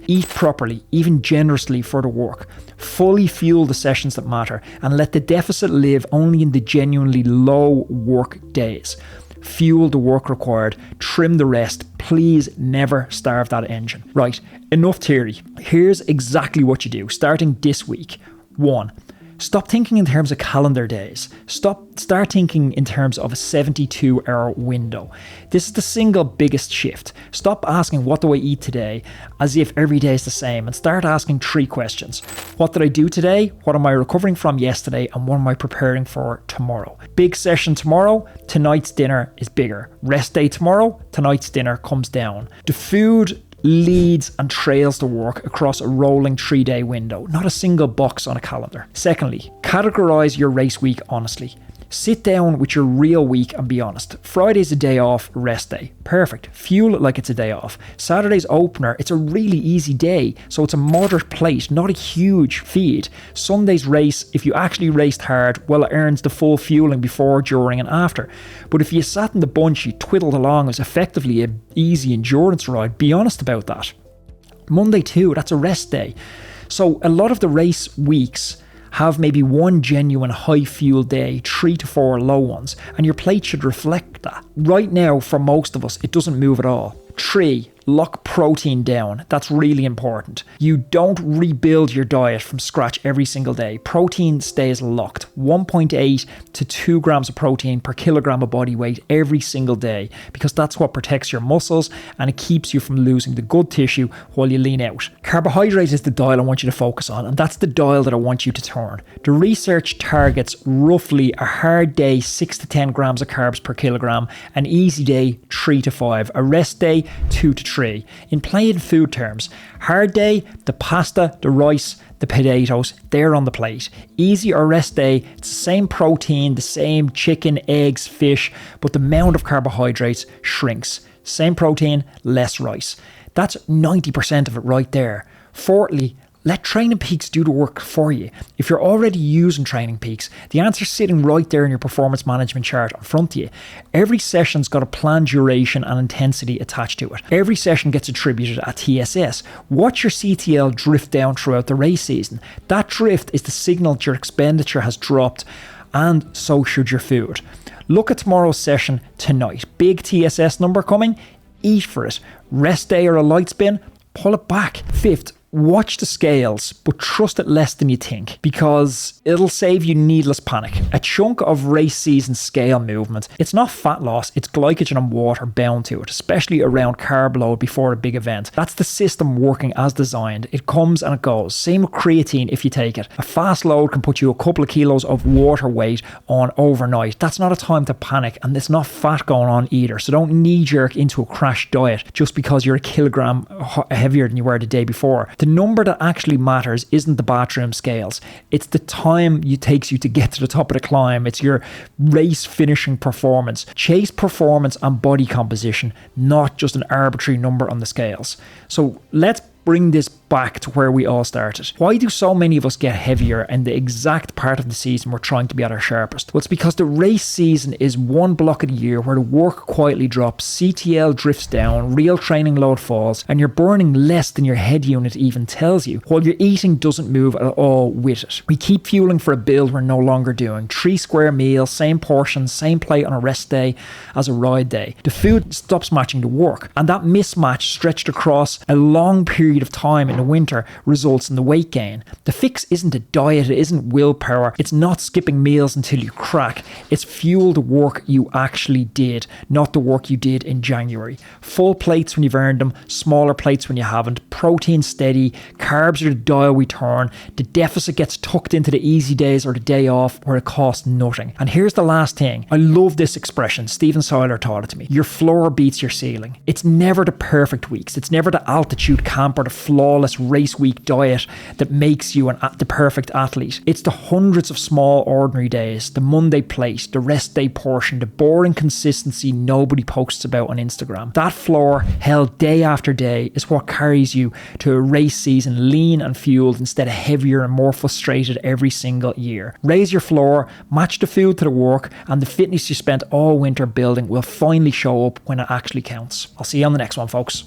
Eat properly, even generously for the work. Fully fuel the sessions that matter and let the deficit live only in the genuinely low work days. Fuel the work required, trim the rest. Please never starve that engine. Right, enough theory. Here's exactly what you do starting this week. 1. Stop thinking in terms of calendar days. Start thinking in terms of a 72-hour window. This is the single biggest shift. Stop asking, what do I eat today, as if every day is the same, and start asking 3 questions. What did I do today? What am I recovering from yesterday? And what am I preparing for tomorrow? Big session tomorrow, tonight's dinner is bigger. Rest day tomorrow, tonight's dinner comes down. The food leads and trails the work across a rolling 3-day window, not a single box on a calendar. Secondly, categorize your race week honestly. Sit down with your real week and be honest. Friday's a day off, rest day. Perfect. Fuel it like it's a day off. Saturday's opener, it's a really easy day, so it's a moderate plate, not a huge feed. Sunday's race, if you actually raced hard, well, it earns the full fueling before, during and after. But if you sat in the bunch, you twiddled along, it was effectively an easy endurance ride. Be honest about that. Monday too, that's a rest day. So a lot of the race weeks have maybe one genuine high fuel day, 3 to 4 low ones, and your plate should reflect that. Right now, for most of us, it doesn't move at all. 3, lock protein down. That's really important. You don't rebuild your diet from scratch every single day. Protein stays locked. 1.8 to 2 grams of protein per kilogram of body weight every single day, because that's what protects your muscles and it keeps you from losing the good tissue while you lean out. Carbohydrates is the dial I want you to focus on, and that's the dial that I want you to turn. The research targets roughly a hard day 6 to 10 grams of carbs per kilogram, an easy day 3 to 5, a rest day 2 to 3. In plain food terms, hard day, the pasta, the rice, the potatoes, they're on the plate. Easy or rest day, it's the same protein, the same chicken, eggs, fish, but the amount of carbohydrates shrinks. Same protein, less rice. That's 90% of it right there. Fourthly, let Training Peaks do the work for you. If you're already using Training Peaks, the answer's sitting right there in your performance management chart in front of you. Every session's got a planned duration and intensity attached to it. Every session gets attributed a TSS. Watch your CTL drift down throughout the race season. That drift is the signal that your expenditure has dropped, and so should your food. Look at tomorrow's session tonight. Big TSS number coming, eat for it. Rest day or a light spin, pull it back. 5th, watch the scales, but trust it less than you think, because it'll save you needless panic. A chunk of race season scale movement, it's not fat loss, it's glycogen and water bound to it, especially around carb load before a big event. That's the system working as designed. It comes and it goes. Same with creatine if you take it. A fast load can put you a couple of kilos of water weight on overnight. That's not a time to panic, and there's not fat going on either, so don't knee-jerk into a crash diet just because you're a kilogram heavier than you were the day before. The number that actually matters isn't the bathroom scales. It's the time it takes you to get to the top of the climb. It's your race finishing performance. Chase performance and body composition, not just an arbitrary number on the scales. So let's bring this back to where we all started. Why do so many of us get heavier in the exact part of the season we're trying to be at our sharpest? Well, it's because the race season is one block of the year where the work quietly drops, CTL drifts down, real training load falls, and you're burning less than your head unit even tells you, while your eating doesn't move at all with it. We keep fueling for a build we're no longer doing. 3 square meals, same portions, same plate on a rest day as a ride day. The food stops matching the work, and that mismatch stretched across a long period of time in the winter results in the weight gain. The fix isn't a diet, it isn't willpower, it's not skipping meals until you crack. It's fuel the work you actually did, not the work you did in January. Full plates when you've earned them, smaller plates when you haven't. Protein steady, carbs are the dial we turn. The deficit gets tucked into the easy days or the day off where it costs nothing. And here's the last thing. I love this expression. Stephen Seiler taught it to me. Your floor beats your ceiling. It's never the perfect weeks. It's never the altitude camp or the flawless race week diet that makes you the perfect athlete. It's the hundreds of small ordinary days, the Monday plate, the rest day portion, the boring consistency nobody posts about on Instagram. That floor held day after day is what carries you to a race season lean and fueled instead of heavier and more frustrated every single year. Raise your floor, match the food to the work, and the fitness you spent all winter building will finally show up when it actually counts. I'll see you on the next one, folks.